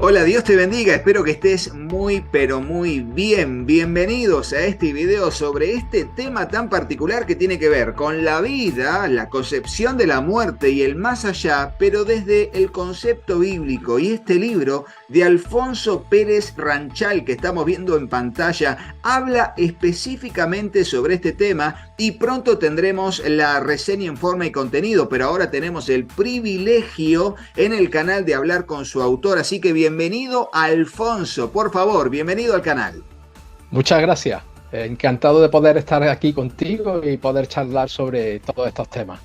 Hola, Dios te bendiga, espero que estés muy pero muy bien. Bienvenidos a este video sobre este tema tan particular que tiene que ver con la vida, la concepción de la muerte y el más allá, pero desde el concepto bíblico. Y este libro de Alfonso Pérez Ranchal que estamos viendo en pantalla habla específicamente sobre este tema y pronto tendremos la reseña en forma y contenido, pero ahora tenemos el privilegio en el canal de hablar con su autor, así que bienvenido Alfonso, por favor, bienvenido al canal. Muchas gracias. Encantado de poder estar aquí contigo y poder charlar sobre todos estos temas.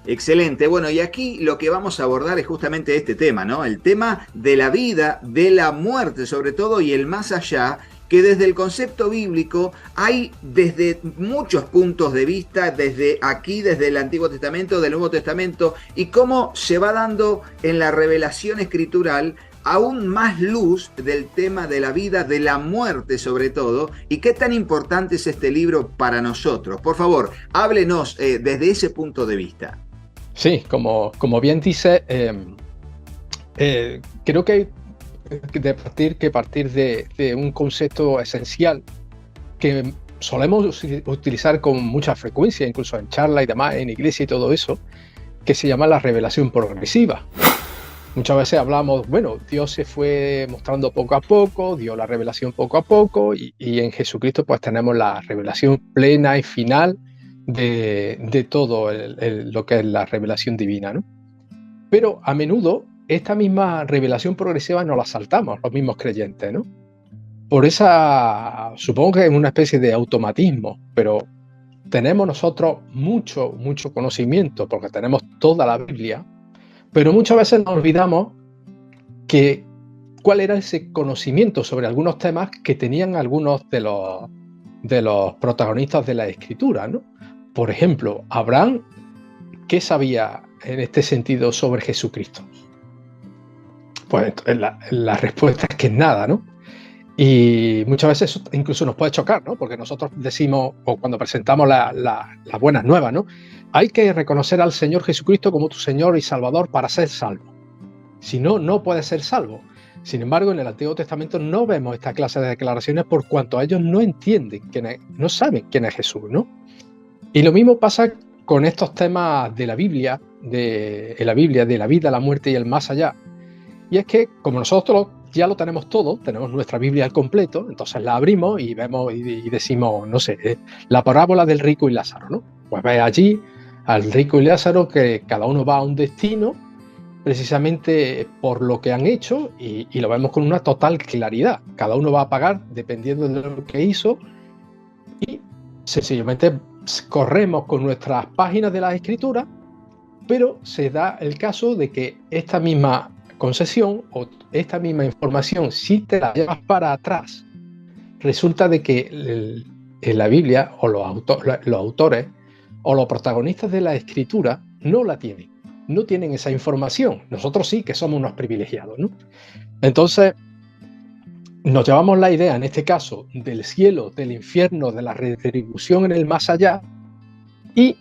Excelente, bueno, y aquí lo que vamos a abordar es justamente este tema, ¿no? El tema de la vida, de la muerte sobre todo y el más allá, que desde el concepto bíblico hay desde muchos puntos de vista, desde aquí, desde el Antiguo Testamento, del Nuevo Testamento, y cómo se va dando en la revelación escritural aún más luz del tema de la vida, de la muerte sobre todo, y qué tan importante es este libro para nosotros. Por favor, háblenos desde ese punto de vista. Sí, como bien dice, creo que hay que partir de un concepto esencial que solemos utilizar con mucha frecuencia, incluso en charlas y demás, en iglesia y todo eso, que se llama la revelación progresiva. Muchas veces hablamos, bueno, Dios se fue mostrando poco a poco, dio la revelación poco a poco, y en Jesucristo pues tenemos la revelación plena y final de todo lo que es la revelación divina, ¿no? Pero a menudo esta misma revelación progresiva nos la saltamos los mismos creyentes, ¿no? Por esa, supongo que es una especie de automatismo, pero tenemos nosotros mucho conocimiento porque tenemos toda la Biblia, pero muchas veces nos olvidamos cuál era ese conocimiento sobre algunos temas que tenían algunos de los protagonistas de la Escritura, ¿no? Por ejemplo, Abraham, ¿qué sabía en este sentido sobre Jesucristo? Pues la respuesta es que nada, ¿no? Y muchas veces eso incluso nos puede chocar, ¿no? Porque nosotros decimos, o cuando presentamos las buenas nuevas, ¿no? Hay que reconocer al Señor Jesucristo como tu Señor y Salvador para ser salvo. Si no, no puedes ser salvo. Sin embargo, en el Antiguo Testamento no vemos esta clase de declaraciones por cuanto ellos no entienden, no saben quién es Jesús, ¿no? Y lo mismo pasa con estos temas de la Biblia, de la vida, la muerte y el más allá. Y es que, como nosotros ya lo tenemos todo, tenemos nuestra Biblia al completo, entonces la abrimos y vemos y decimos, no sé, la parábola del rico y Lázaro, ¿no? Pues ve allí al rico y Lázaro que cada uno va a un destino precisamente por lo que han hecho y lo vemos con una total claridad. Cada uno va a pagar dependiendo de lo que hizo y sencillamente corremos con nuestras páginas de las Escrituras, pero se da el caso de que esta misma concesión o esta misma información, si te la llevas para atrás, resulta de que en la Biblia o los autores o los protagonistas de la Escritura no la tienen, no tienen esa información. Nosotros sí que somos unos privilegiados, ¿no? Entonces nos llevamos la idea, en este caso, del cielo, del infierno, de la retribución en el más allá, y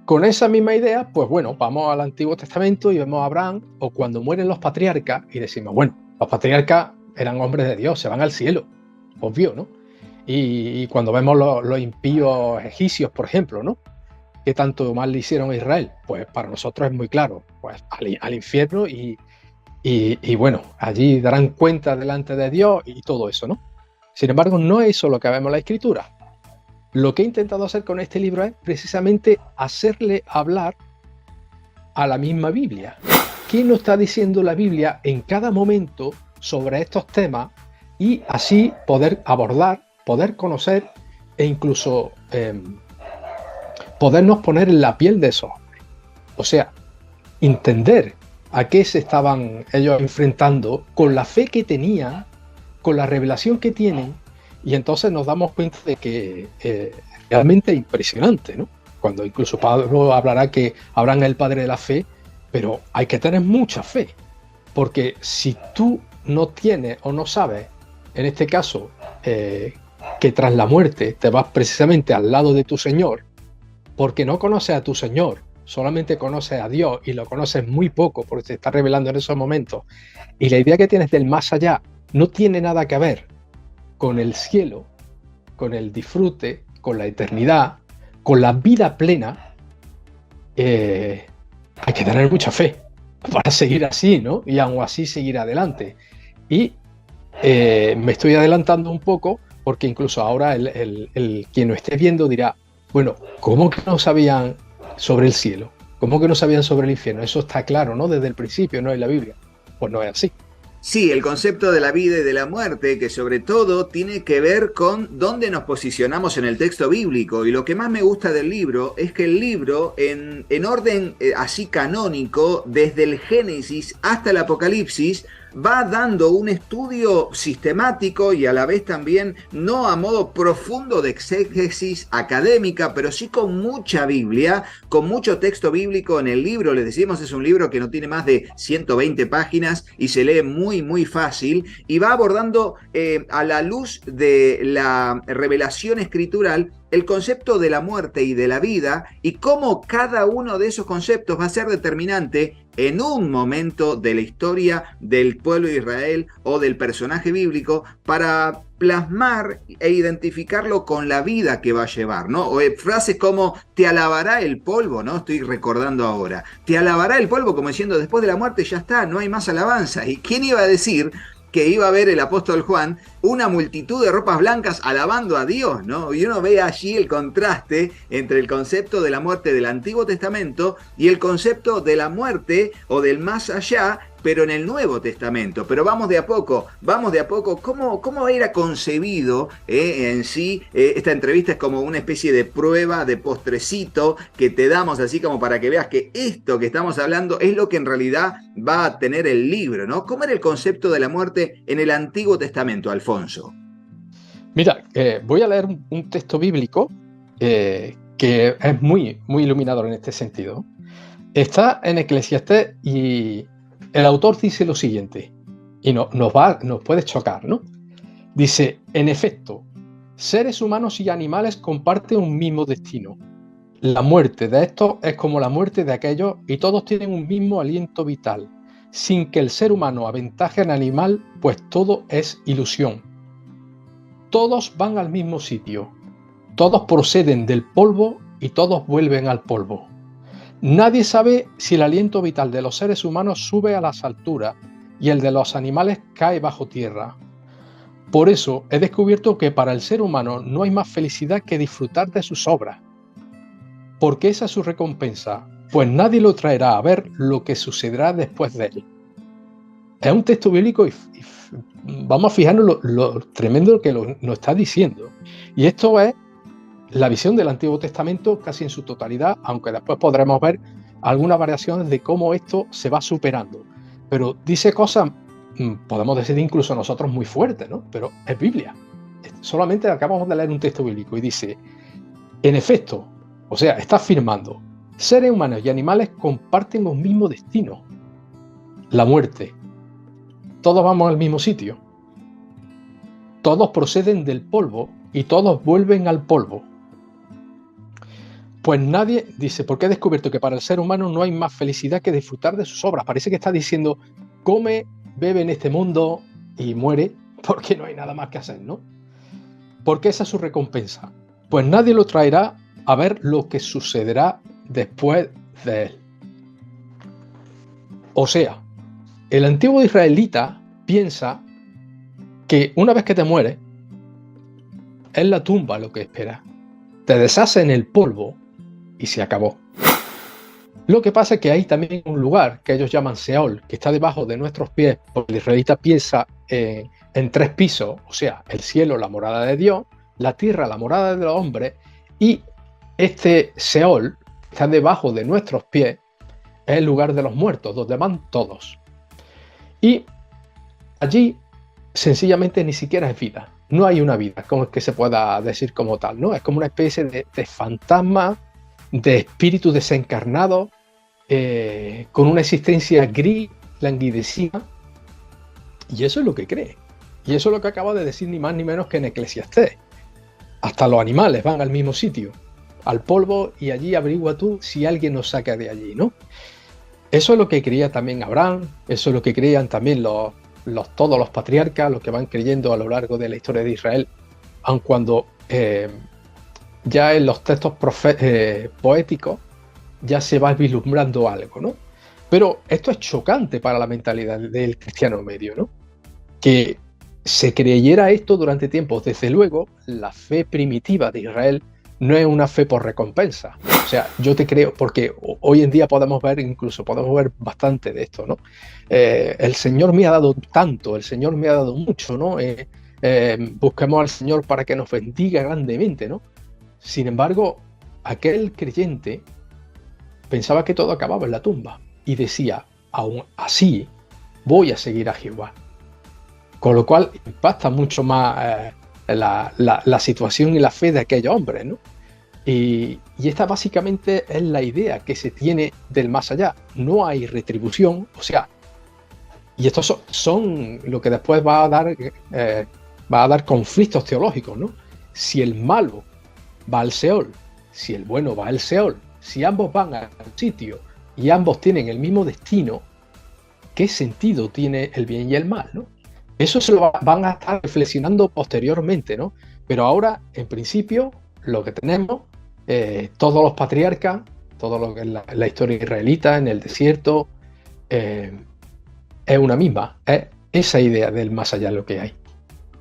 con esa misma idea, pues bueno, vamos al Antiguo Testamento y vemos a Abraham, o cuando mueren los patriarcas, y decimos, bueno, los patriarcas eran hombres de Dios, se van al cielo, obvio, ¿no? Y cuando vemos los impíos egipcios, por ejemplo, ¿no? ¿Qué tanto mal le hicieron a Israel? Pues para nosotros es muy claro, pues al infierno y bueno, allí darán cuenta delante de Dios y todo eso, ¿no? Sin embargo, no es eso lo que vemos en la Escritura. Lo que he intentado hacer con este libro es precisamente hacerle hablar a la misma Biblia. ¿Qué nos está diciendo la Biblia en cada momento sobre estos temas? Y así poder abordar, poder conocer e incluso podernos poner en la piel de esos hombres. O sea, entender a qué se estaban ellos enfrentando con la fe que tenían, con la revelación que tienen, y entonces nos damos cuenta de que realmente es impresionante, ¿no? Cuando incluso Pablo hablará que Abraham es el padre de la fe, pero hay que tener mucha fe, porque si tú no tienes o no sabes, en este caso, que tras la muerte te vas precisamente al lado de tu Señor, porque no conoces a tu Señor, solamente conoces a Dios y lo conoces muy poco porque te está revelando en esos momentos, y la idea que tienes del más allá no tiene nada que ver con el cielo, con el disfrute, con la eternidad, con la vida plena, hay que tener mucha fe para seguir así, ¿no? Y aún así seguir adelante. Y me estoy adelantando un poco porque incluso ahora el quien lo esté viendo dirá, bueno, ¿cómo que no sabían sobre el cielo? ¿Cómo que no sabían sobre el infierno? Eso está claro, ¿no? Desde el principio, ¿no? En la Biblia. Pues no es así. Sí, el concepto de la vida y de la muerte, que sobre todo tiene que ver con dónde nos posicionamos en el texto bíblico. Y lo que más me gusta del libro es que el libro, en orden así canónico, desde el Génesis hasta el Apocalipsis, va dando un estudio sistemático y a la vez también no a modo profundo de exégesis académica, pero sí con mucha Biblia, con mucho texto bíblico en el libro. Les decimos, es un libro que no tiene más de 120 páginas y se lee muy fácil y va abordando a la luz de la revelación escritural el concepto de la muerte y de la vida y cómo cada uno de esos conceptos va a ser determinante en un momento de la historia del pueblo de Israel o del personaje bíblico para plasmar e identificarlo con la vida que va a llevar, ¿no? O frases como te alabará el polvo, ¿no? Estoy recordando ahora. Te alabará el polvo como diciendo después de la muerte ya está, no hay más alabanza. ¿Y quién iba a decir que iba a ver el apóstol Juan una multitud de ropas blancas alabando a Dios, ¿no? Y uno ve allí el contraste entre el concepto de la muerte del Antiguo Testamento y el concepto de la muerte o del más allá, pero en el Nuevo Testamento. Pero vamos de a poco. ¿Cómo era concebido en sí? Esta entrevista es como una especie de prueba, de postrecito que te damos así como para que veas que esto que estamos hablando es lo que en realidad va a tener el libro, ¿no? ¿Cómo era el concepto de la muerte en el Antiguo Testamento, Alfonso? Mira, voy a leer un texto bíblico que es muy iluminador en este sentido. Está en Eclesiastés y el autor dice lo siguiente, y nos puede chocar, ¿no? Dice, en efecto, seres humanos y animales comparten un mismo destino. La muerte de estos es como la muerte de aquellos y todos tienen un mismo aliento vital, sin que el ser humano aventaje al animal, pues todo es ilusión. Todos van al mismo sitio, todos proceden del polvo y todos vuelven al polvo. Nadie sabe si el aliento vital de los seres humanos sube a las alturas y el de los animales cae bajo tierra. Por eso he descubierto que para el ser humano no hay más felicidad que disfrutar de sus obras, porque esa es su recompensa, pues nadie lo traerá a ver lo que sucederá después de él. Es un texto bíblico y vamos a fijarnos lo tremendo que nos está diciendo. Y esto es la visión del Antiguo Testamento casi en su totalidad, aunque después podremos ver algunas variaciones de cómo esto se va superando. Pero dice cosas, podemos decir incluso nosotros muy fuertes, ¿no? Pero es Biblia. Solamente acabamos de leer un texto bíblico y dice, en efecto, o sea, está afirmando, seres humanos y animales comparten un mismo destino, la muerte. Todos vamos al mismo sitio. Todos proceden del polvo y todos vuelven al polvo. Pues nadie, dice, porque he descubierto que para el ser humano no hay más felicidad que disfrutar de sus obras. Parece que está diciendo, come, bebe en este mundo y muere, porque no hay nada más que hacer, ¿no? Porque esa es su recompensa. Pues nadie lo traerá a ver lo que sucederá después de él. O sea, el antiguo israelita piensa que una vez que te mueres, es la tumba lo que espera. Te deshace en el polvo y se acabó. Lo que pasa es que hay también un lugar que ellos llaman Seol, que está debajo de nuestros pies, porque el israelita piensa en 3 pisos, o sea, el cielo, la morada de Dios, la tierra, la morada de los hombres, y este Seol, que está debajo de nuestros pies, es el lugar de los muertos, donde van todos. Y allí, sencillamente, ni siquiera es vida. No hay una vida, como que se pueda decir como tal, ¿no? Es como una especie de fantasma, de espíritu desencarnado, con una existencia gris, languidecida. Y eso es lo que cree. Y eso es lo que acaba de decir ni más ni menos que en Eclesiastés. Hasta los animales van al mismo sitio. al polvo y allí averigua tú si alguien nos saca de allí, ¿no? Eso es lo que creía también Abraham, eso es lo que creían también todos los patriarcas, los que van creyendo a lo largo de la historia de Israel, aun cuando ya en los textos poéticos ya se va vislumbrando algo, ¿no? Pero esto es chocante para la mentalidad del cristiano medio, ¿no? Que se creyera esto durante tiempos. Desde luego, la fe primitiva de Israel no es una fe por recompensa. O sea, yo te creo, porque hoy en día podemos ver bastante de esto, ¿no? El Señor me ha dado tanto, el Señor me ha dado mucho, ¿no? Busquemos al Señor para que nos bendiga grandemente, ¿no? Sin embargo, aquel creyente pensaba que todo acababa en la tumba y decía, aún así, voy a seguir a Jehová. Con lo cual impacta mucho más la situación y la fe de aquellos hombres, ¿no? Y esta básicamente es la idea que se tiene del más allá. No hay retribución, o sea, y estos son lo que después va a dar conflictos teológicos, ¿no? Si el malo va al Seol, si el bueno va al Seol, si ambos van al sitio y ambos tienen el mismo destino, ¿qué sentido tiene el bien y el mal, ¿no? Eso se lo van a estar reflexionando posteriormente, ¿no? Pero ahora, en principio, lo que tenemos, todos los patriarcas, todo lo que es la historia israelita en el desierto, es una misma, es esa idea del más allá lo que hay.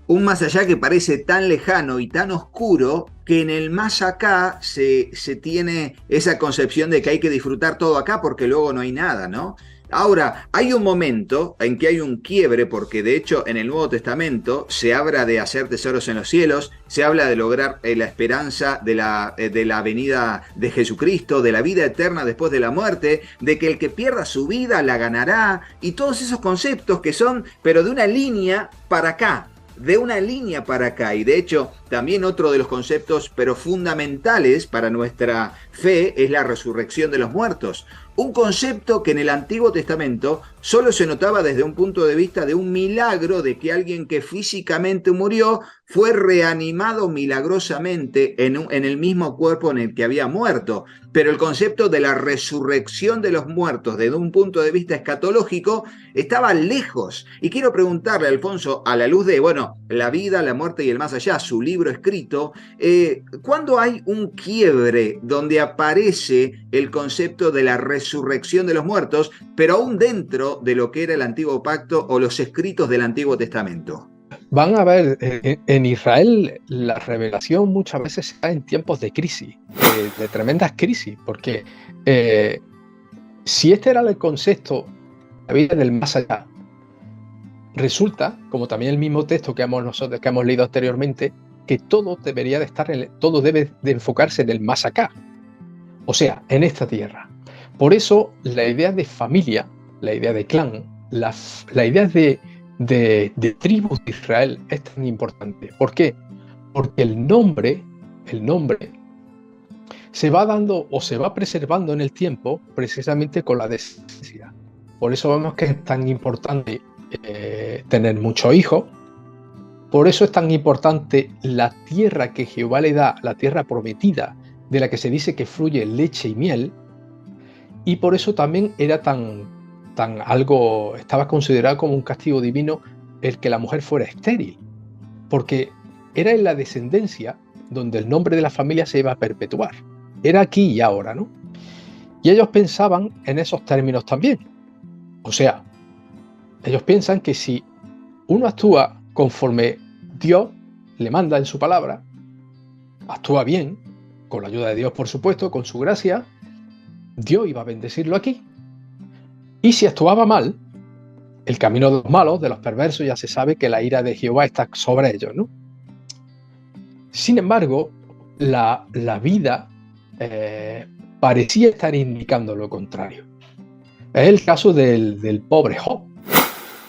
Un más allá que parece tan lejano y tan oscuro que en el más acá se tiene esa concepción de que hay que disfrutar todo acá porque luego no hay nada, ¿no? Ahora, hay un momento en que hay un quiebre, porque de hecho en el Nuevo Testamento se habla de hacer tesoros en los cielos, se habla de lograr la esperanza de la venida de Jesucristo, de la vida eterna después de la muerte, de que el que pierda su vida la ganará, y todos esos conceptos que son, pero de una línea para acá. De una línea para acá, y de hecho también otro de los conceptos pero fundamentales para nuestra fe es la resurrección de los muertos, un concepto que en el Antiguo Testamento solo se notaba desde un punto de vista de un milagro, de que alguien que físicamente murió fue reanimado milagrosamente en el mismo cuerpo en el que había muerto, pero el concepto de la resurrección de los muertos desde un punto de vista escatológico estaba lejos. Y quiero preguntarle a Alfonso, a la luz de, bueno, La vida, la muerte y el más allá, su libro escrito, ¿cuándo hay un quiebre donde aparece el concepto de la resurrección de los muertos, pero aún dentro de lo que era el Antiguo Pacto o los escritos del Antiguo Testamento? Van a ver, en Israel la revelación muchas veces está en tiempos de crisis, de tremendas crisis, porque si este era el concepto de la vida del más allá, resulta, como también el mismo texto que hemos leído anteriormente, que todo debería de estar, todo debe de enfocarse en el más acá, o sea, en esta tierra. Por eso la idea de familia, la idea de clan, la idea de tribus de Israel es tan importante. ¿Por qué? Porque el nombre se va dando o se va preservando en el tiempo precisamente con la descendencia. Por eso vemos que es tan importante tener muchos hijos. Por eso es tan importante la tierra que Jehová le da, la tierra prometida, de la que se dice que fluye leche y miel. Y por eso también era estaba considerado como un castigo divino el que la mujer fuera estéril, porque era en la descendencia donde el nombre de la familia se iba a perpetuar. Era aquí y ahora, ¿no? Y ellos pensaban en esos términos también. O sea, ellos piensan que si uno actúa conforme Dios le manda en su palabra, actúa bien, con la ayuda de Dios, por supuesto, con su gracia, Dios iba a bendecirlo aquí. Y si actuaba mal, el camino de los malos, de los perversos, ya se sabe que la ira de Jehová está sobre ellos, ¿no? Sin embargo, la vida parecía estar indicando lo contrario. Es el caso del pobre Job.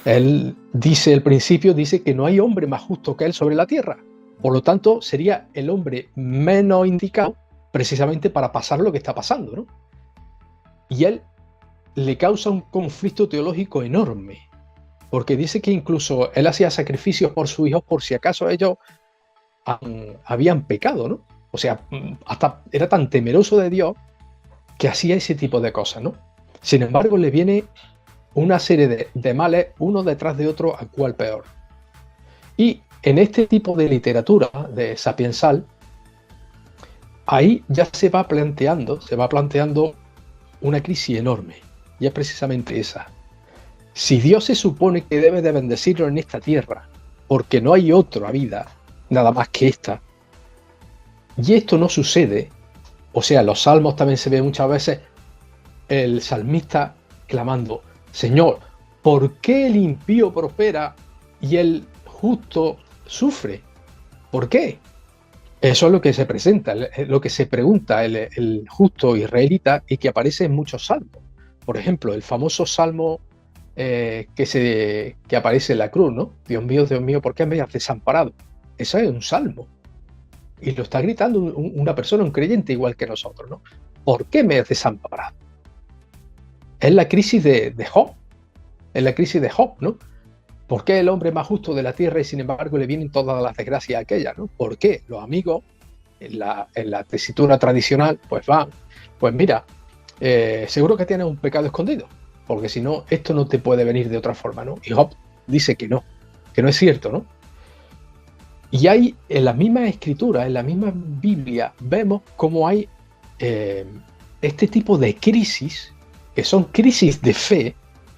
Él dice, al principio, dice que no hay hombre más justo que él sobre la tierra. Por lo tanto, sería el hombre menos indicado precisamente para pasar lo que está pasando, ¿no? Y él le causa un conflicto teológico enorme, porque dice que incluso él hacía sacrificios por sus hijos por si acaso ellos habían pecado, ¿no? O sea, hasta era tan temeroso de Dios que hacía ese tipo de cosas, ¿no? Sin embargo, le viene una serie de males, uno detrás de otro, a cual peor. Y en este tipo de literatura, de sapiensal, ahí ya se va planteando una crisis enorme. Y es precisamente esa. Si Dios se supone que debe de bendecirlo en esta tierra, porque no hay otra vida, nada más que esta, y esto no sucede, o sea, en los salmos también se ve muchas veces el salmista clamando, Señor, ¿por qué el impío prospera y el justo sufre? ¿Por qué? Eso es lo que se presenta, lo que se pregunta el justo israelita y que aparece en muchos salmos. Por ejemplo, el famoso salmo que aparece en la cruz, ¿no? Dios mío, ¿por qué me has desamparado? Eso es un salmo. Y lo está gritando una persona, un creyente igual que nosotros, ¿no? ¿Por qué me has desamparado? Es la crisis de Job. Es la crisis de Job, ¿no? ¿Por qué el hombre más justo de la tierra y sin embargo le vienen todas las desgracias aquellas, ¿no? ¿Por qué? Los amigos, en la tesitura tradicional, pues van, pues mira, seguro que tienes un pecado escondido, porque si no, esto no te puede venir de otra forma, ¿no? Y Job dice que no es cierto, ¿no? Y hay en la misma escritura, en la misma Biblia, vemos cómo hay este tipo de crisis, que son crisis de fe,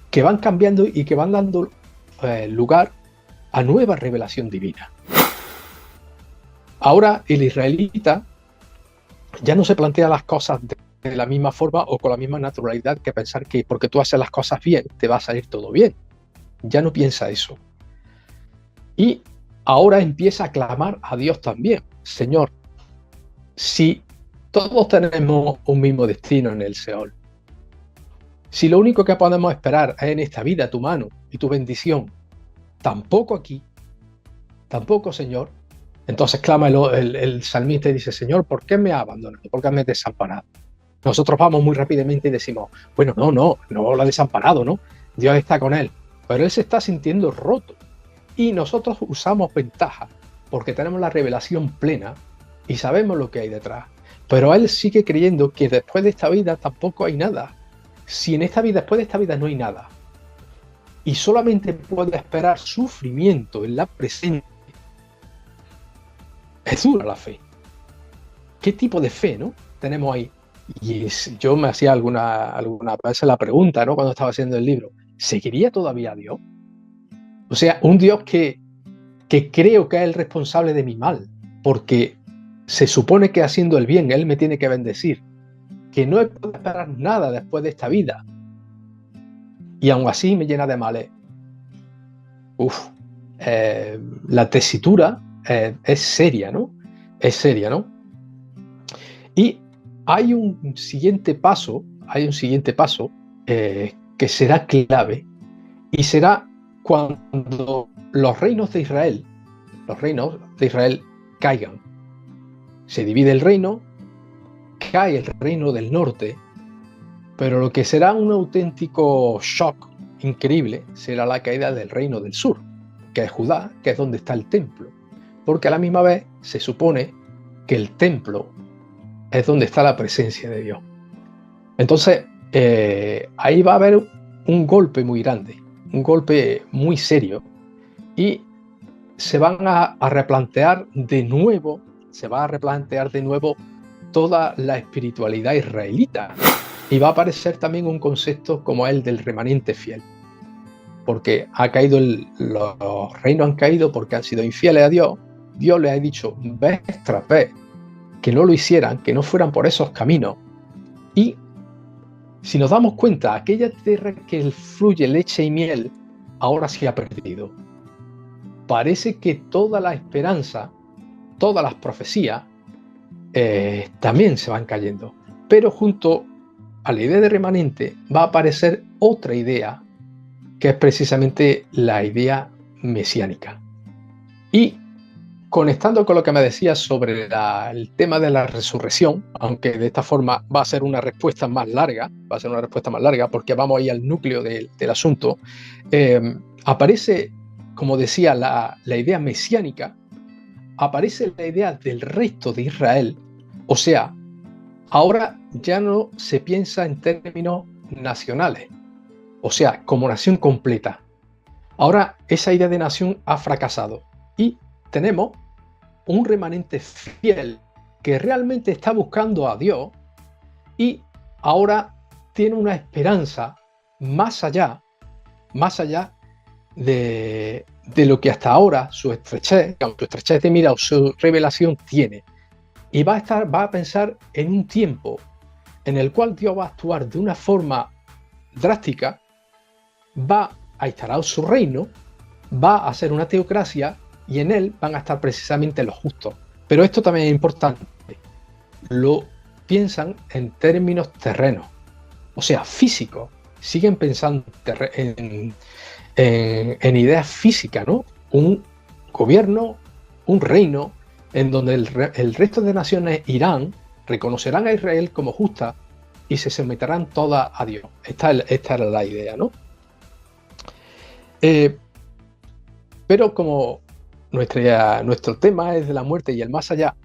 que van cambiando y que van dando lugar a nueva revelación divina. Ahora el israelita ya no se plantea las cosas de la misma forma o con la misma naturalidad que pensar que porque tú haces las cosas bien te va a salir todo bien. Ya no piensa eso. Y ahora empieza a clamar a Dios también. Señor, si todos tenemos un mismo destino en el Seol, si lo único que podemos esperar es en esta vida tu mano y tu bendición, tampoco aquí, tampoco, Señor, entonces clama el salmista y dice, Señor, ¿por qué me has abandonado? ¿Por qué me has desamparado? Nosotros vamos muy rápidamente y decimos, bueno, no lo ha desamparado, ¿no? Dios está con él, pero él se está sintiendo roto. Y nosotros usamos ventaja porque tenemos la revelación plena y sabemos lo que hay detrás. Pero él sigue creyendo que después de esta vida tampoco hay nada. Si en esta vida, después de esta vida no hay nada, y solamente puede esperar sufrimiento en la presente, es dura la fe. ¿Qué tipo de fe, no? Tenemos ahí. Y yo me hacía alguna vez la pregunta, ¿no? Cuando estaba haciendo el libro, ¿seguiría todavía a Dios? O sea, un Dios que creo que es el responsable de mi mal, porque se supone que haciendo el bien Él me tiene que bendecir, que no puedo esperar nada después de esta vida, y aún así me llena de males. La tesitura es seria, ¿no? Es seria, ¿no? Y hay un siguiente paso que será clave, y será cuando los reinos de Israel caigan. Se divide el reino, cae el reino del norte, pero lo que será un auténtico shock increíble será la caída del reino del sur, que es Judá, que es donde está el templo, porque a la misma vez se supone que el templo es donde está la presencia de Dios. Entonces, ahí va a haber un golpe muy grande, un golpe muy serio, y se van a replantear de nuevo toda la espiritualidad israelita, y va a aparecer también un concepto como el del remanente fiel, porque los reinos han caído porque han sido infieles a Dios. Dios les ha dicho vez tras vez que no lo hicieran, que no fueran por esos caminos, y si nos damos cuenta, aquella tierra que fluye leche y miel ahora se ha perdido. Parece que toda la esperanza, todas las profecías también se van cayendo. Pero junto a la idea de remanente va a aparecer otra idea, que es precisamente la idea mesiánica. Y conectando con lo que me decías sobre el tema de la resurrección, aunque de esta forma va a ser una respuesta más larga, porque vamos ahí al núcleo del asunto, aparece, como decía, la idea mesiánica, aparece la idea del resto de Israel O sea, ahora ya no se piensa en términos nacionales, o sea, como nación completa. Ahora esa idea de nación ha fracasado y tenemos un remanente fiel que realmente está buscando a Dios y ahora tiene una esperanza más allá de lo que hasta ahora su estrechez de mira o su revelación tiene. Y va a pensar en un tiempo en el cual Dios va a actuar de una forma drástica, va a instaurar su reino, va a ser una teocracia y en él van a estar precisamente los justos. Pero esto también es importante. Lo piensan en términos terrenos, o sea, físicos. Siguen pensando en ideas físicas, ¿no? Un gobierno, un reino, en donde el resto de naciones irán, reconocerán a Israel como justa y se someterán todas a Dios. Esta era la idea, ¿no? Pero como nuestro tema es de la muerte y el más allá,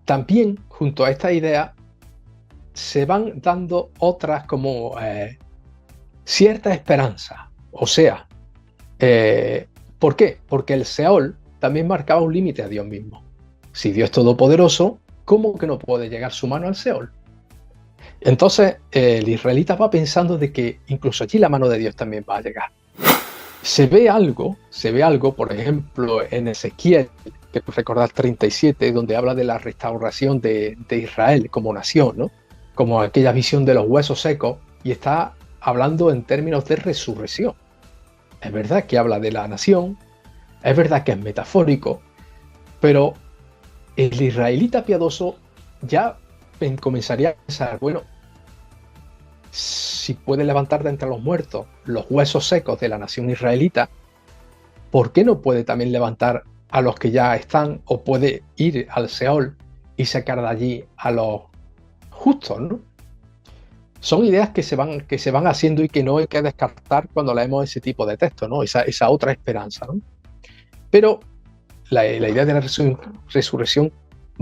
también junto a esta idea se van dando otras como cierta esperanza. O sea, ¿por qué? Porque el Seol también marcaba un límite a Dios mismo. Si Dios es todopoderoso, ¿cómo que no puede llegar su mano al Seol? Entonces el israelita va pensando de que incluso allí la mano de Dios también va a llegar. Se ve algo, por ejemplo, en Ezequiel, que recordar 37, donde habla de la restauración de Israel como nación, ¿no? Como aquella visión de los huesos secos, y está hablando en términos de resurrección. Es verdad que habla de la nación, es verdad que es metafórico, pero el israelita piadoso ya comenzaría a pensar, bueno, si puede levantar de entre los muertos los huesos secos de la nación israelita, ¿por qué no puede también levantar a los que ya están, o puede ir al Seol y sacar de allí a los justos, ¿no? Son ideas que se van haciendo y que no hay que descartar cuando leemos ese tipo de texto, ¿no? Esa otra esperanza, ¿no? Pero la idea de la resurrección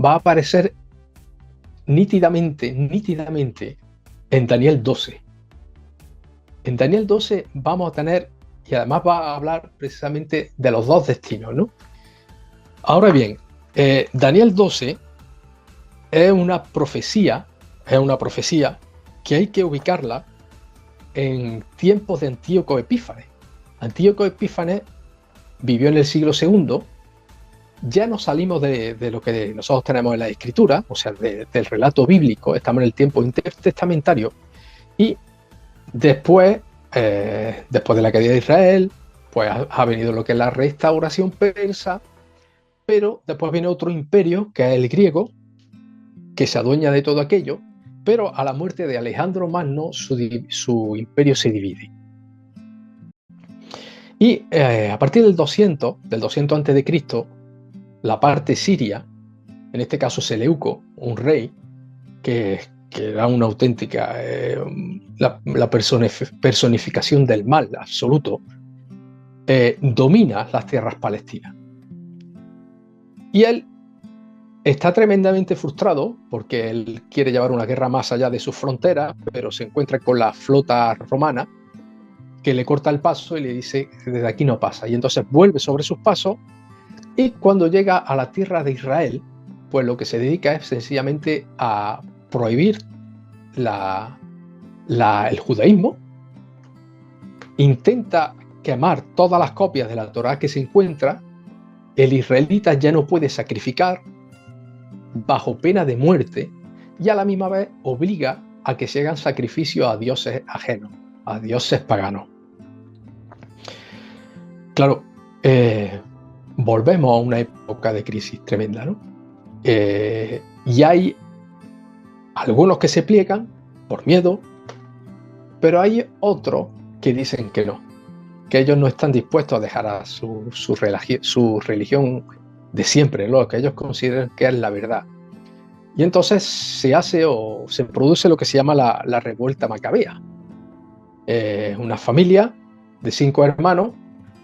va a aparecer nítidamente en Daniel 12. En Daniel 12 vamos a tener, y además va a hablar precisamente de los dos destinos, ¿no? Ahora bien, Daniel 12 es una profecía que hay que ubicarla en tiempos de Antíoco Epífanes. Antíoco Epífanes vivió en el siglo II. Ya no salimos de lo que nosotros tenemos en la Escritura, o sea, del relato bíblico, estamos en el tiempo intertestamentario, y después de la caída de Israel, pues ha venido lo que es la restauración persa, pero después viene otro imperio, que es el griego, que se adueña de todo aquello, pero a la muerte de Alejandro Magno su imperio se divide. Y a partir del 200 a.C., la parte siria, en este caso Seleuco, un rey que era una auténtica la personificación del mal absoluto, domina las tierras palestinas. Y él está tremendamente frustrado porque él quiere llevar una guerra más allá de sus fronteras, pero se encuentra con la flota romana que le corta el paso y le dice: desde aquí no pasa. Y entonces vuelve sobre sus pasos, y cuando llega a la tierra de Israel, pues lo que se dedica es sencillamente a prohibir el judaísmo, intenta quemar todas las copias de la Torá que se encuentra. El israelita ya no puede sacrificar bajo pena de muerte, y a la misma vez obliga a que se hagan sacrificios a dioses ajenos, a dioses paganos. Claro, volvemos a una época de crisis tremenda, ¿no? Y hay algunos que se pliegan por miedo, pero hay otros que dicen que no, que ellos no están dispuestos a dejar a su religión de siempre, lo que ellos consideran que es la verdad. Y entonces se produce lo que se llama la revuelta macabea. Una familia de 5 hermanos,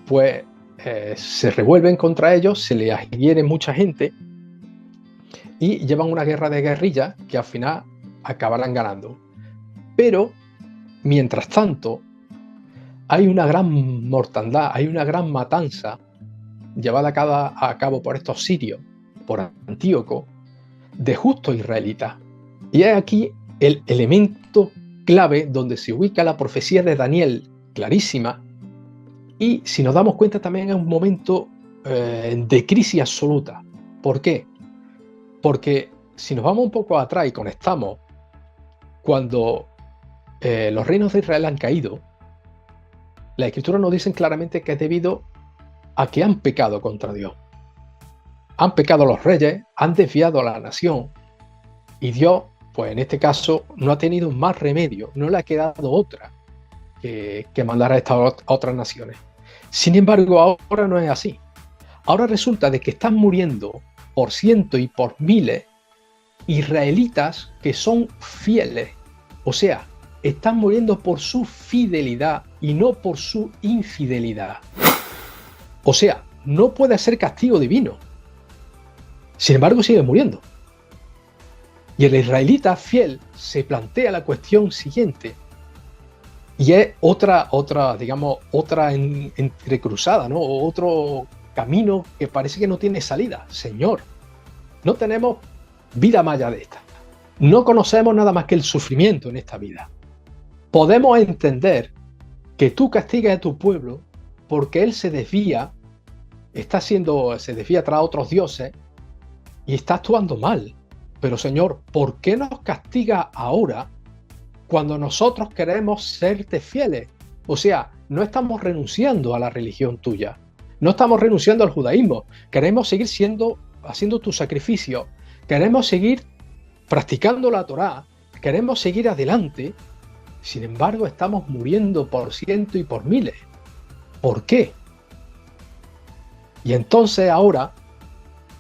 pues se revuelven contra ellos, se les adhiere mucha gente, y llevan una guerra de guerrillas que al final acabarán ganando. Pero, mientras tanto, hay una gran mortandad, hay una gran matanza llevada a cabo por estos sirios, por Antíoco, de justos israelitas. Y es aquí el elemento clave donde se ubica la profecía de Daniel, clarísima, y si nos damos cuenta también es un momento de crisis absoluta. ¿Por qué? Porque si nos vamos un poco atrás y conectamos, cuando los reinos de Israel han caído, las escrituras nos dicen claramente que es debido a que han pecado contra Dios. Han pecado los reyes, han desviado a la nación, y Dios, pues en este caso, no ha tenido más remedio, no le ha quedado otra que mandar a estas otras naciones. Sin embargo, ahora no es así. Ahora resulta de que están muriendo por cientos y por miles israelitas que son fieles. O sea, están muriendo por su fidelidad y no por su infidelidad. O sea, no puede ser castigo divino. Sin embargo, sigue muriendo. Y el israelita fiel se plantea la cuestión siguiente. Y es otra entrecruzada, ¿no? Otro camino que parece que no tiene salida. Señor, no tenemos vida más allá de esta. No conocemos nada más que el sufrimiento en esta vida. Podemos entender que tú castigas a tu pueblo porque él se desvía, se desvía tras otros dioses y está actuando mal. Pero Señor, ¿por qué nos castiga ahora cuando nosotros queremos serte fieles? O sea, no estamos renunciando a la religión tuya, no estamos renunciando al judaísmo, queremos seguir haciendo tu sacrificio, queremos seguir practicando la Torá, queremos seguir adelante. Sin embargo, estamos muriendo por cientos y por miles. ¿Por qué? Y entonces ahora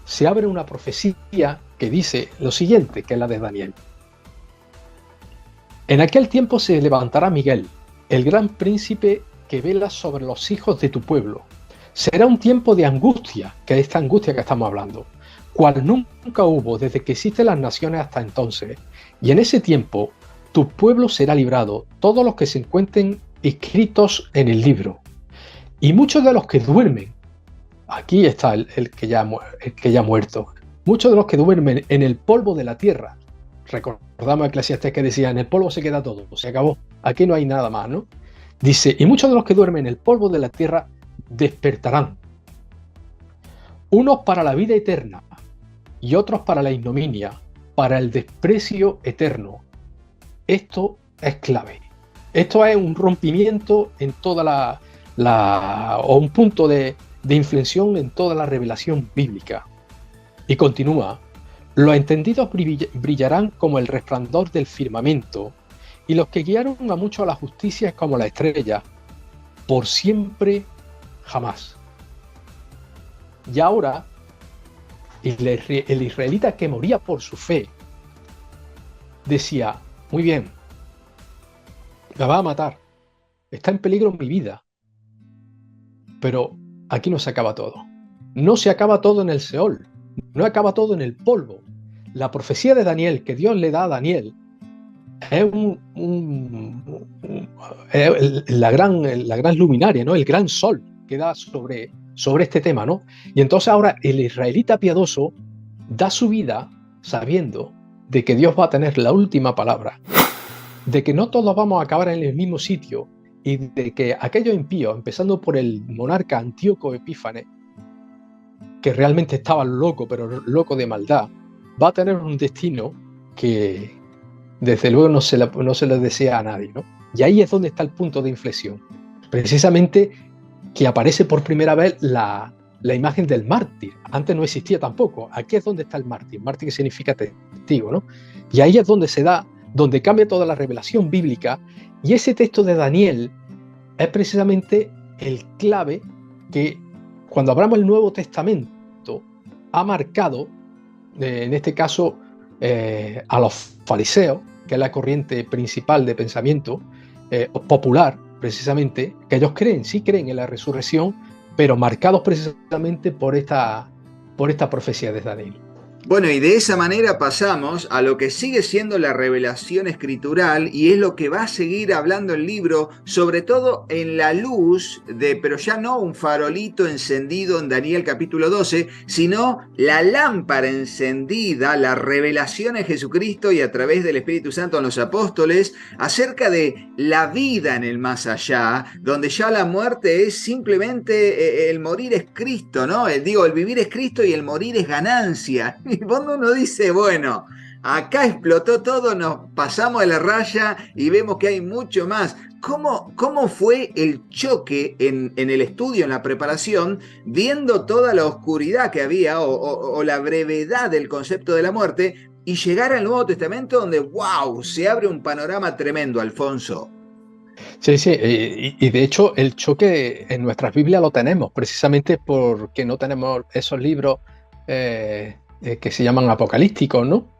se abre una profecía que dice lo siguiente, que es la de Daniel. En aquel tiempo se levantará Miguel, el gran príncipe que vela sobre los hijos de tu pueblo. Será un tiempo de angustia, que es esta angustia que estamos hablando, cual nunca hubo desde que existen las naciones hasta entonces. Y en ese tiempo tu pueblo será librado, todos los que se encuentren escritos en el libro. Y muchos de los que duermen, aquí está el que ya ha muerto, muchos de los que duermen en el polvo de la tierra. Recordamos a Eclesiastés que decía, en el polvo se queda todo, se acabó, aquí no hay nada más, ¿no? Dice, y muchos de los que duermen en el polvo de la tierra despertarán, unos para la vida eterna y otros para la ignominia, para el desprecio eterno. Esto es clave. Esto es un rompimiento en toda o un punto de inflexión en toda la revelación bíblica. Y continúa, los entendidos brillarán como el resplandor del firmamento, y los que guiaron a muchos a la justicia como la estrella, por siempre jamás. Y ahora, el israelita que moría por su fe, decía, muy bien, me va a matar, está en peligro mi vida, pero aquí no se acaba todo. No se acaba todo en el Seol, no acaba todo en el polvo. La profecía de Daniel que Dios le da a Daniel es la gran luminaria, ¿no? El gran sol que da sobre este tema, ¿no? Y entonces ahora el israelita piadoso da su vida sabiendo de que Dios va a tener la última palabra, de que no todos vamos a acabar en el mismo sitio y de que aquellos impíos, empezando por el monarca Antíoco Epífanes, que realmente estaba loco, pero loco de maldad, va a tener un destino que desde luego no se le desea a nadie, ¿no? Y ahí es donde está el punto de inflexión. Precisamente que aparece por primera vez la imagen del mártir. Antes no existía tampoco. Aquí es donde está el mártir. Mártir que significa testigo, ¿no? Y ahí es donde cambia toda la revelación bíblica. Y ese texto de Daniel es precisamente el clave que cuando abramos el Nuevo Testamento ha marcado, en este caso, a los fariseos, que es la corriente principal de pensamiento popular, precisamente, que ellos sí creen en la resurrección, pero marcados precisamente por esta profecía de Daniel. Bueno, y de esa manera pasamos a lo que sigue siendo la revelación escritural y es lo que va a seguir hablando el libro, sobre todo en la luz de, pero ya no un farolito encendido en Daniel capítulo 12, sino la lámpara encendida, la revelación en Jesucristo y a través del Espíritu Santo en los apóstoles acerca de la vida en el más allá, donde ya la muerte es simplemente el morir es Cristo, ¿no? El vivir es Cristo y el morir es ganancia. Y cuando uno dice, bueno, acá explotó todo, nos pasamos de la raya y vemos que hay mucho más. ¿Cómo fue el choque en el estudio, en la preparación, viendo toda la oscuridad que había o la brevedad del concepto de la muerte y llegar al Nuevo Testamento donde, wow, se abre un panorama tremendo, Alfonso? Sí, sí, y de hecho el choque en nuestras Biblias lo tenemos, precisamente porque no tenemos esos libros que se llaman apocalípticos, ¿no?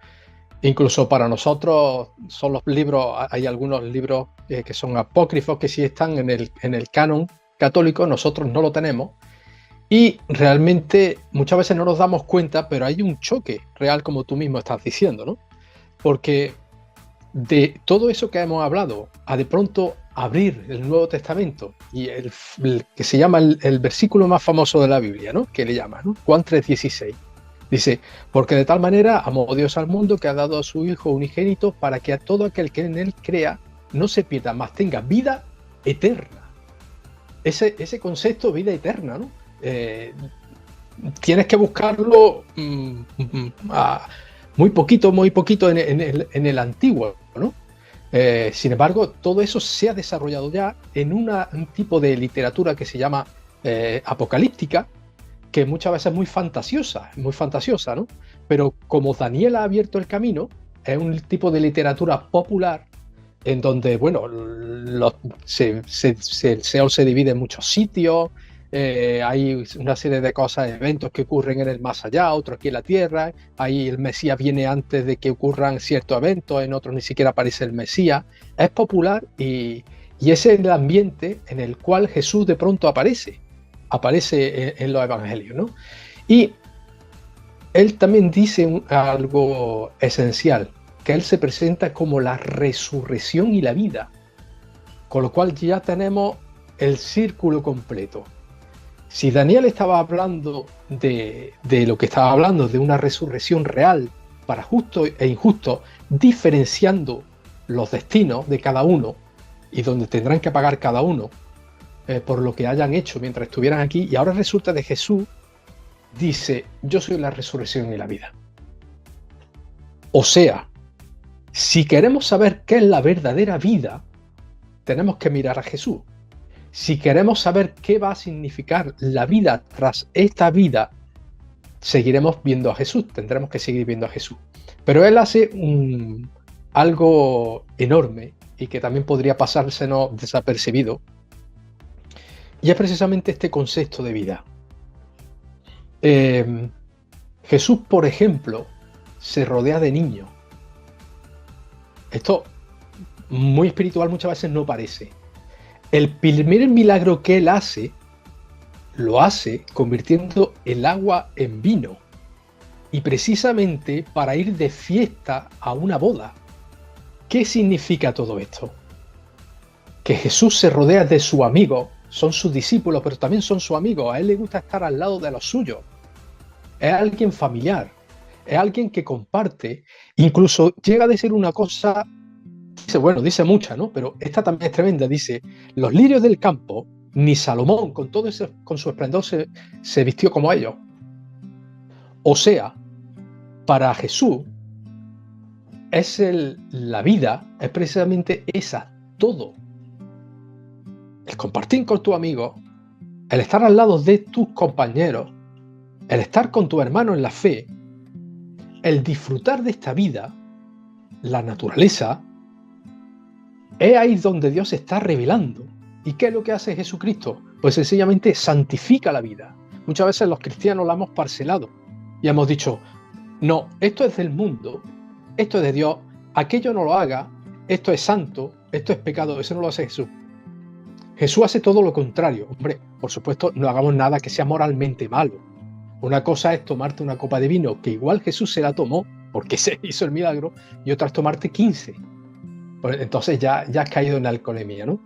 Incluso para nosotros son los libros, hay algunos libros que son apócrifos que sí están en el canon católico, nosotros no lo tenemos. Y realmente muchas veces no nos damos cuenta, pero hay un choque real, como tú mismo estás diciendo, ¿no? Porque de todo eso que hemos hablado, a de pronto abrir el Nuevo Testamento y el que se llama el versículo más famoso de la Biblia, ¿no? Que le llama, ¿no? Juan 3:16. Dice, porque de tal manera amó Dios al mundo que ha dado a su Hijo unigénito para que a todo aquel que en él crea no se pierda, mas tenga vida eterna. Ese concepto, vida eterna, ¿no? Tienes que buscarlo muy poquito en el antiguo, ¿no? Sin embargo, todo eso se ha desarrollado ya en un tipo de literatura que se llama apocalíptica, que muchas veces es muy fantasiosa, ¿no? Pero como Daniel ha abierto el camino, es un tipo de literatura popular en donde, bueno, el SEO se divide en muchos sitios, hay una serie de cosas, eventos que ocurren en el más allá, otros aquí en la tierra, ahí el Mesías viene antes de que ocurran ciertos eventos, en otros ni siquiera aparece el Mesías. Es popular y ese es el ambiente en el cual Jesús de pronto aparece en los evangelios, ¿no? Y él también dice algo esencial, que él se presenta como la resurrección y la vida, con lo cual ya tenemos el círculo completo. Si Daniel estaba hablando de lo que estaba hablando, de una resurrección real para justo e injusto, diferenciando los destinos de cada uno y donde tendrán que pagar cada uno por lo que hayan hecho mientras estuvieran aquí, y ahora resulta de Jesús, dice, yo soy la resurrección y la vida. O sea, si queremos saber qué es la verdadera vida, tenemos que mirar a Jesús. Si queremos saber qué va a significar la vida tras esta vida, seguiremos viendo a Jesús, tendremos que seguir viendo a Jesús. Pero él hace algo enorme y que también podría pasársenos desapercibido, y es precisamente este concepto de vida. Jesús, por ejemplo, se rodea de niños. Esto, muy espiritual, muchas veces no parece. El primer milagro que él hace, lo hace convirtiendo el agua en vino. Y precisamente para ir de fiesta a una boda. ¿Qué significa todo esto? Que Jesús se rodea de sus amigos, son sus discípulos, pero también son sus amigos. A él le gusta estar al lado de los suyos. Es alguien familiar, es alguien que comparte, incluso llega a ser una cosa, dice muchas, ¿no? Pero esta también es tremenda, dice, los lirios del campo, ni Salomón con todo ese, con su esplendor se vistió como ellos. O sea, para Jesús, la vida es precisamente esa, todo. El compartir con tus amigos, el estar al lado de tus compañeros, el estar con tu hermano en la fe, el disfrutar de esta vida, la naturaleza, es ahí donde Dios se está revelando. ¿Y qué es lo que hace Jesucristo? Pues sencillamente santifica la vida. Muchas veces los cristianos la hemos parcelado y hemos dicho, no, esto es del mundo, esto es de Dios, aquello no lo haga, esto es santo, esto es pecado, eso no lo hace Jesús. Jesús hace todo lo contrario. Hombre, por supuesto, no hagamos nada que sea moralmente malo, Una cosa es tomarte una copa de vino, que igual Jesús se la tomó, porque se hizo el milagro, y otra es tomarte 15. Pues entonces ya has caído en la alcoholemia, ¿no?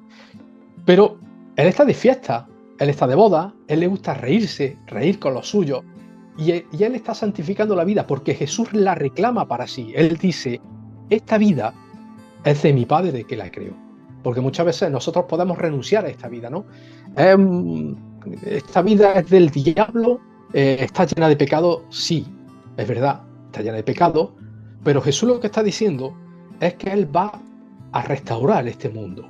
Pero él está de fiesta, él está de boda, él le gusta reírse, reír con los suyos, y él está santificando la vida porque Jesús la reclama para sí. Él dice, esta vida es de mi Padre que la creó. Porque muchas veces nosotros podemos renunciar a esta vida, ¿no? Esta vida es del diablo, está llena de pecado, sí, es verdad, está llena de pecado, pero Jesús lo que está diciendo es que Él va a restaurar este mundo.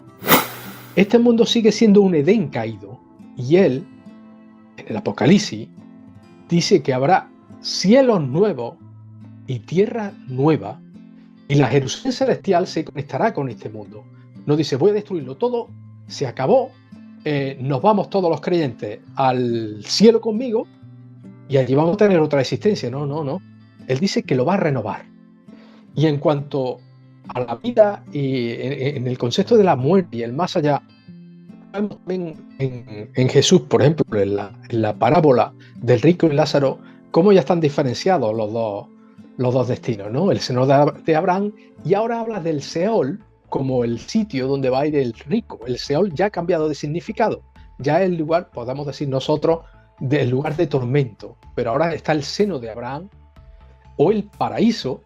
Este mundo sigue siendo un Edén caído, y Él, en el Apocalipsis, dice que habrá cielos nuevos y tierra nueva, y la Jerusalén celestial se conectará con este mundo. No dice, voy a destruirlo todo, se acabó, nos vamos todos los creyentes al cielo conmigo, y allí vamos a tener otra existencia. No. Él dice que lo va a renovar. Y en cuanto a la vida y en el concepto de la muerte y el más allá, vemos también en Jesús, por ejemplo, en la parábola del rico y Lázaro, cómo ya están diferenciados los dos destinos, ¿no? El seno de Abraham, y ahora habla del Seol como el sitio donde va a ir el rico. El Seol ya ha cambiado de significado, ya es el lugar, podemos decir nosotros, del lugar de tormento, pero ahora está el seno de Abraham o el paraíso,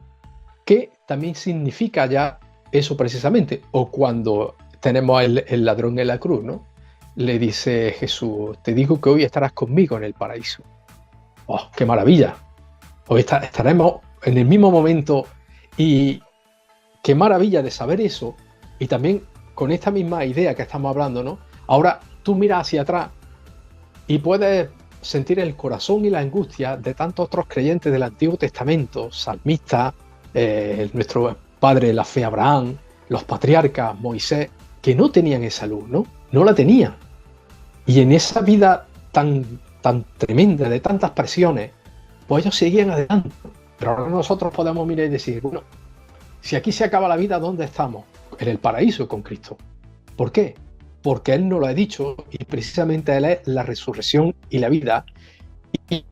que también significa ya eso precisamente. O cuando tenemos el ladrón en la cruz, ¿no? Le dice Jesús, te digo que hoy estarás conmigo en el paraíso. ¡Oh, qué maravilla! Hoy estaremos en el mismo momento, y qué maravilla de saber eso. Y también con esta misma idea que estamos hablando, ¿no? Ahora tú miras hacia atrás y puedes sentir el corazón y la angustia de tantos otros creyentes del Antiguo Testamento, salmistas, nuestro padre de la fe Abraham, los patriarcas, Moisés, que no tenían esa luz, no la tenían. Y en esa vida tan tremenda, de tantas presiones, pues ellos seguían adelante. Pero ahora nosotros podemos mirar y decir, bueno, si aquí se acaba la vida, ¿dónde estamos? En el paraíso con Cristo. ¿Por qué? Porque Él nos lo ha dicho, y precisamente Él es la resurrección y la vida. Y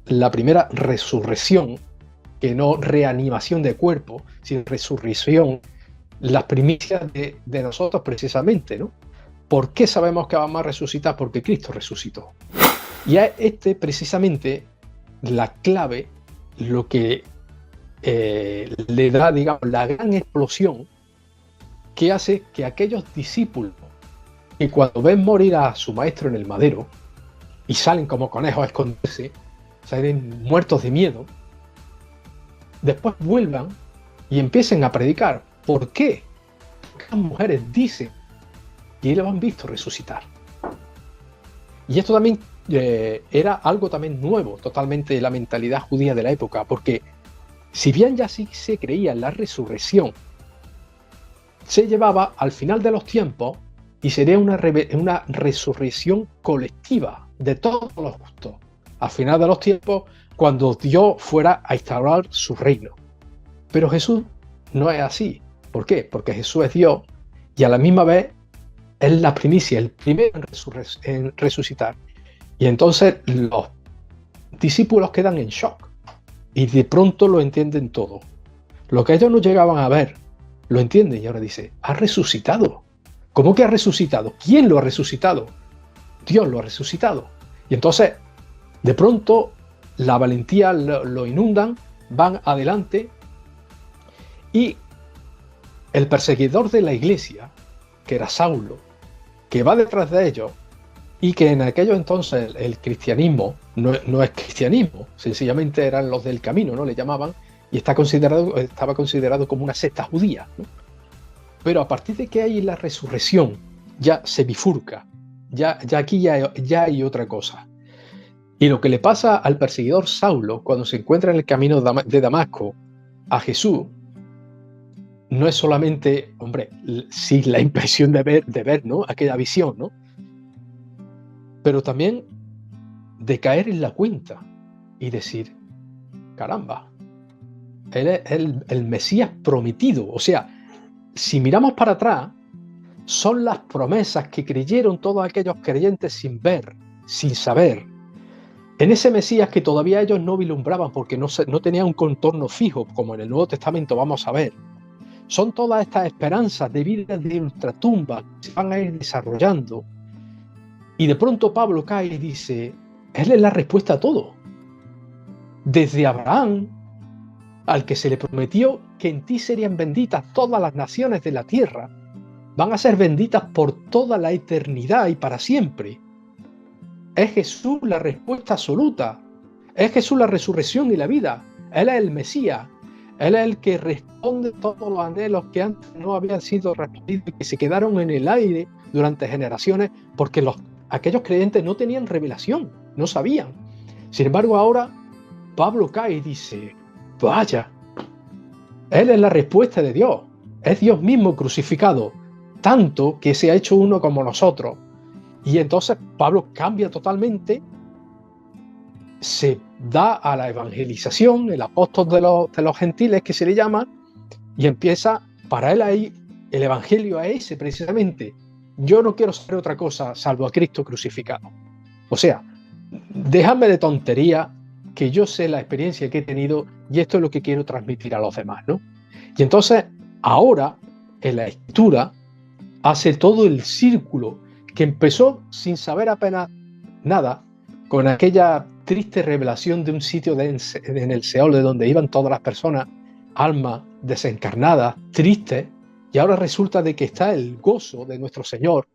la primera resurrección, que no reanimación de cuerpo, sino resurrección, las primicias de nosotros precisamente, ¿no? ¿Por qué sabemos que vamos a resucitar? Porque Cristo resucitó. Y es precisamente la clave, lo que le da, digamos, la gran explosión que hace que aquellos discípulos que cuando ven morir a su maestro en el madero y salen como conejos a esconderse, salen muertos de miedo, después vuelvan y empiecen a predicar. ¿Por qué? Porque las mujeres dicen que lo han visto resucitar. Y esto también era algo también nuevo, totalmente de la mentalidad judía de la época, porque si bien ya sí se creía en la resurrección, se llevaba al final de los tiempos y sería una resurrección colectiva de todos los justos. Al final de los tiempos, cuando Dios fuera a instaurar su reino. Pero Jesús no es así. ¿Por qué? Porque Jesús es Dios y a la misma vez es la primicia, el primero en resucitar. Y entonces los discípulos quedan en shock y de pronto lo entienden todo. Lo que ellos no llegaban a ver, lo entienden, y ahora dice, ha resucitado. ¿Cómo que ha resucitado? ¿Quién lo ha resucitado? Dios lo ha resucitado. Y entonces, de pronto, la valentía lo inundan, van adelante, y el perseguidor de la iglesia, que era Saulo, que va detrás de ellos, y que en aquellos entonces el cristianismo no es cristianismo, sencillamente eran los del camino, ¿no? Le llamaban, y estaba considerado como una secta judía, ¿no? Pero a partir de que hay la resurrección, ya se bifurca, ya aquí ya hay otra cosa. Y lo que le pasa al perseguidor Saulo cuando se encuentra en el camino de Damasco a Jesús, no es solamente, hombre, sí, la impresión de ver, ¿no? Aquella visión, ¿no? Pero también de caer en la cuenta y decir, caramba, Él es el Mesías prometido. O sea, si miramos para atrás, son las promesas que creyeron todos aquellos creyentes sin ver, sin saber. En ese Mesías que todavía ellos no vislumbraban porque no tenía un contorno fijo, como en el Nuevo Testamento vamos a ver. Son todas estas esperanzas de vida de ultratumba que se van a ir desarrollando. Y de pronto Pablo cae y dice, Él es la respuesta a todo. Desde Abraham, al que se le prometió que en ti serían benditas todas las naciones de la tierra, van a ser benditas por toda la eternidad y para siempre. Es Jesús la respuesta absoluta. Es Jesús la resurrección y la vida. Él es el Mesías. Él es el que responde todos los anhelos que antes no habían sido respondidos y que se quedaron en el aire durante generaciones porque aquellos creyentes no tenían revelación, no sabían. Sin embargo, ahora Pablo cae y dice, vaya, Él es la respuesta de Dios. Es Dios mismo crucificado, tanto que se ha hecho uno como nosotros. Y entonces Pablo cambia totalmente, se da a la evangelización, el apóstol de los gentiles que se le llama, y empieza, para él ahí, el evangelio es ese precisamente. Yo no quiero ser otra cosa salvo a Cristo crucificado. O sea, déjame de tontería, que yo sé la experiencia que he tenido y esto es lo que quiero transmitir a los demás, ¿no? Y entonces, ahora, en la Escritura, hace todo el círculo que empezó sin saber apenas nada, con aquella triste revelación de un sitio en el Seol, de donde iban todas las personas, almas desencarnadas, tristes, y ahora resulta de que está el gozo de nuestro Señor,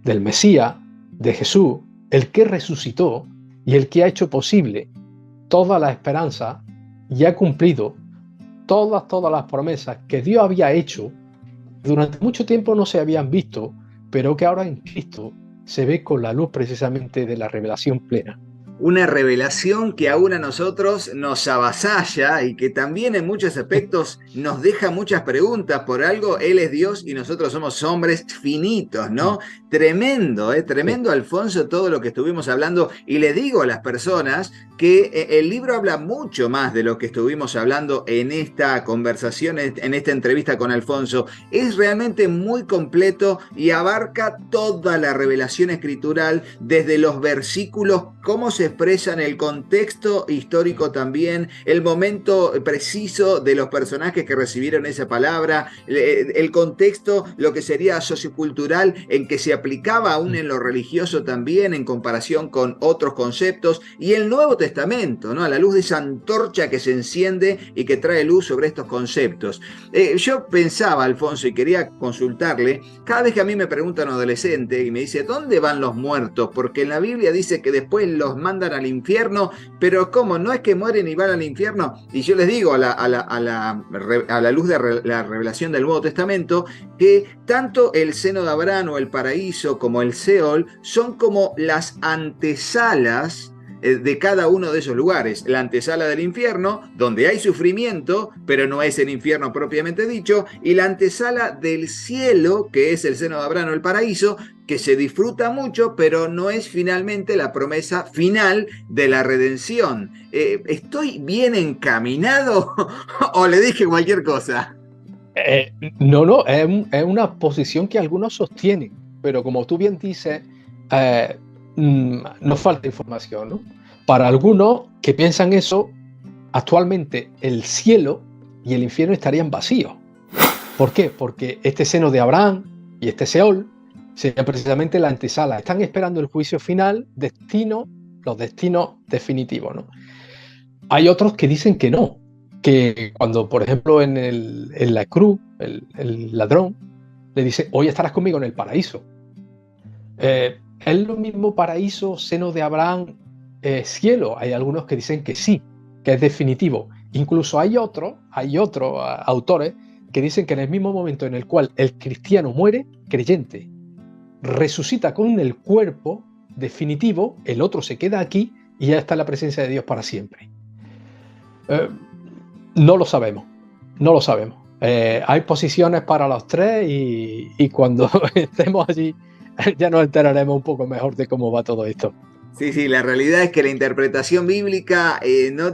del Mesías, de Jesús, el que resucitó y el que ha hecho posible toda la esperanza y ha cumplido todas las promesas que Dios había hecho, durante mucho tiempo no se habían visto, pero que ahora en Cristo se ve con la luz precisamente de la revelación plena. Una revelación que aún a nosotros nos avasalla y que también en muchos aspectos nos deja muchas preguntas. Por algo Él es Dios y nosotros somos hombres finitos, ¿no? Tremendo, tremendo, Alfonso, todo lo que estuvimos hablando. Y le digo a las personas que el libro habla mucho más de lo que estuvimos hablando en esta conversación, en esta entrevista con Alfonso. Es realmente muy completo y abarca toda la revelación escritural, desde los versículos, cómo se expresan, el contexto histórico también, el momento preciso de los personajes que recibieron esa palabra, el contexto, lo que sería sociocultural, en que se aplicaba aún en lo religioso también, en comparación con otros conceptos, y el Nuevo Testamento, ¿no? A la luz de esa antorcha que se enciende y que trae luz sobre estos conceptos. Yo pensaba, Alfonso, y quería consultarle, cada vez que a mí me pregunta un adolescente y me dice, ¿dónde van los muertos? Porque en la Biblia dice que después los mandan al infierno, pero ¿cómo? ¿No es que mueren y van al infierno? Y yo les digo a la luz de la revelación del Nuevo Testamento que tanto el seno de Abraham o el paraíso como el Seol son como las antesalas de cada uno de esos lugares. La antesala del infierno, donde hay sufrimiento, pero no es el infierno propiamente dicho, y la antesala del cielo, que es el seno de Abraham o el paraíso, que se disfruta mucho, pero no es finalmente la promesa final de la redención. ¿Estoy bien encaminado o le dije cualquier cosa? No, es una posición que algunos sostienen, pero como tú bien dices, nos falta información, ¿no? Para algunos que piensan eso, actualmente el cielo y el infierno estarían vacíos. ¿Por qué? Porque este seno de Abraham y este Seol sería precisamente la antesala. Están esperando el juicio final, los destinos definitivos, ¿no? Hay otros que dicen que no, que cuando, por ejemplo, en la cruz, el ladrón le dice, hoy estarás conmigo en el paraíso. ¿Es lo mismo paraíso, seno de Abraham, cielo? Hay algunos que dicen que sí, que es definitivo. Incluso hay otros autores que dicen que en el mismo momento en el cual el cristiano muere, creyente, resucita con el cuerpo definitivo, el otro se queda aquí y ya está en la presencia de Dios para siempre. No lo sabemos. Hay posiciones para los tres y cuando estemos allí ya nos enteraremos un poco mejor de cómo va todo esto. Sí, sí, la realidad es que la interpretación bíblica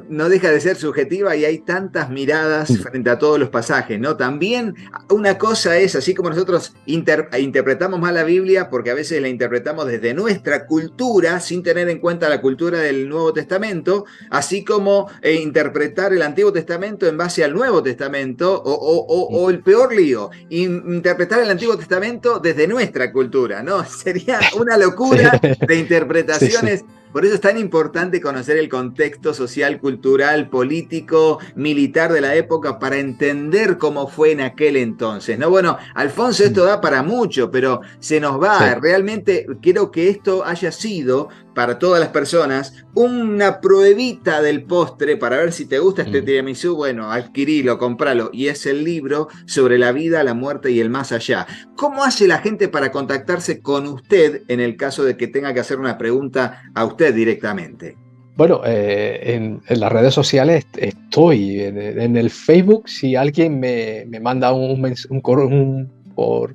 no deja de ser subjetiva y hay tantas miradas frente a todos los pasajes, ¿no? También una cosa es, así como nosotros interpretamos mal la Biblia, porque a veces la interpretamos desde nuestra cultura, sin tener en cuenta la cultura del Nuevo Testamento, así como interpretar el Antiguo Testamento en base al Nuevo Testamento, o el peor lío, interpretar el Antiguo Testamento desde nuestra cultura, ¿no? Sería una locura de interpretaciones. Sí, sí. Por eso es tan importante conocer el contexto social, cultural, político, militar de la época para entender cómo fue en aquel entonces, ¿no? Bueno, Alfonso, esto da para mucho, pero se nos va. Sí. Realmente quiero que esto haya sido, para todas las personas, una pruebita del postre para ver si te gusta este tiramisú. Bueno, adquirilo, compralo. Y es el libro sobre la vida, la muerte y el más allá. ¿Cómo hace la gente para contactarse con usted en el caso de que tenga que hacer una pregunta a usted directamente? Bueno, en las redes sociales estoy. En el Facebook, si alguien me manda un correo por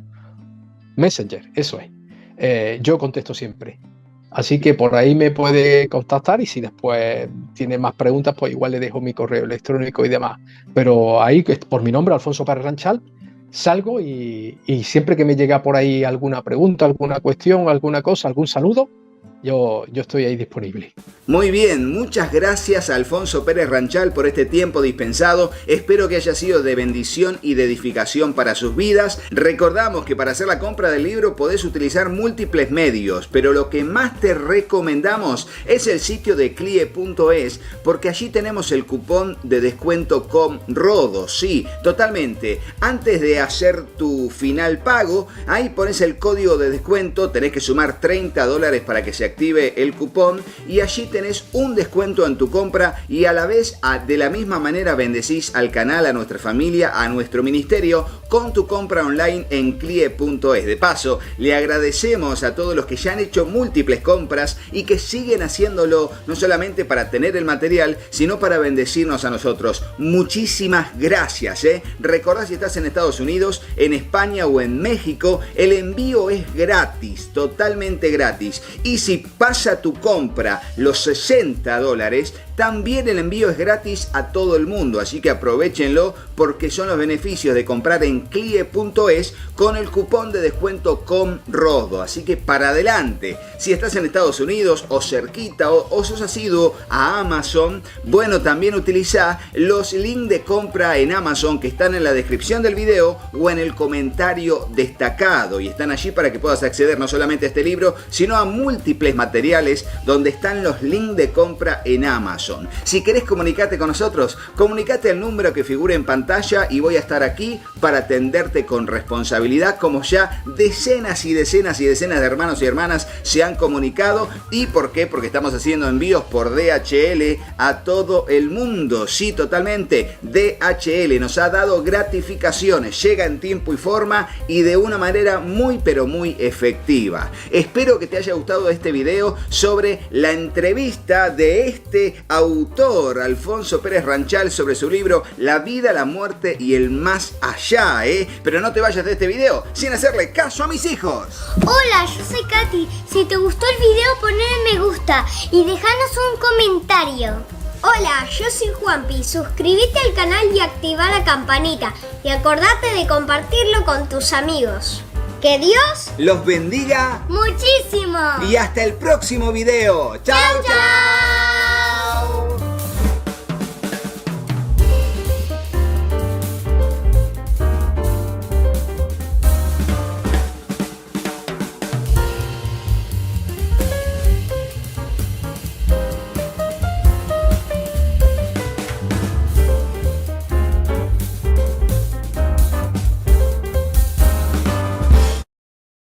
Messenger, eso es. Yo contesto siempre. Así que por ahí me puede contactar y si después tiene más preguntas, pues igual le dejo mi correo electrónico y demás. Pero ahí, por mi nombre, Alfonso Pérez Ranchal, salgo y siempre que me llega por ahí alguna pregunta, alguna cuestión, alguna cosa, algún saludo, yo estoy ahí disponible. Muy bien, muchas gracias a Alfonso Pérez Ranchal por este tiempo dispensado. Espero que haya sido de bendición y de edificación para sus vidas. Recordamos que para hacer la compra del libro podés utilizar múltiples medios, pero lo que más te recomendamos es el sitio de CLIE.es, porque allí tenemos el cupón de descuento COMRODO. Sí, totalmente. Antes de hacer tu final pago, ahí pones el código de descuento, tenés que sumar $30 para que se active el cupón y allí tenés un descuento en tu compra y a la vez de la misma manera bendecís al canal, a nuestra familia, a nuestro ministerio con tu compra online en CLIE.es. De paso, le agradecemos a todos los que ya han hecho múltiples compras y que siguen haciéndolo no solamente para tener el material, sino para bendecirnos a nosotros. Muchísimas gracias. Recordá, si estás en Estados Unidos, en España o en México, el envío es gratis, totalmente gratis. Y si pasa tu compra los $60, también el envío es gratis a todo el mundo, así que aprovechenlo porque son los beneficios de comprar en CLIE.es con el cupón de descuento COMRODO. Así que para adelante, si estás en Estados Unidos o cerquita o sos asiduo a Amazon, bueno, también utiliza los links de compra en Amazon que están en la descripción del video o en el comentario destacado y están allí para que puedas acceder no solamente a este libro, sino a múltiples materiales donde están los links de compra en Amazon. Si querés comunicarte con nosotros, comunicate al número que figura en pantalla y voy a estar aquí para atenderte con responsabilidad, como ya decenas y decenas y decenas de hermanos y hermanas se han comunicado. ¿Y por qué? Porque estamos haciendo envíos por DHL a todo el mundo. Sí, totalmente. DHL nos ha dado gratificaciones, llega en tiempo y forma y de una manera muy pero muy efectiva. Espero que te haya gustado este video sobre la entrevista de este autor, Alfonso Pérez Ranchal, sobre su libro La vida, la muerte y el más allá, Pero no te vayas de este video sin hacerle caso a mis hijos. Hola, yo soy Katy. Si te gustó el video, ponle me gusta y déjanos un comentario. Hola, yo soy Juanpi. Suscríbete al canal y activa la campanita. Y acordate de compartirlo con tus amigos. Que Dios los bendiga muchísimo. Y hasta el próximo video. ¡Chao, chao!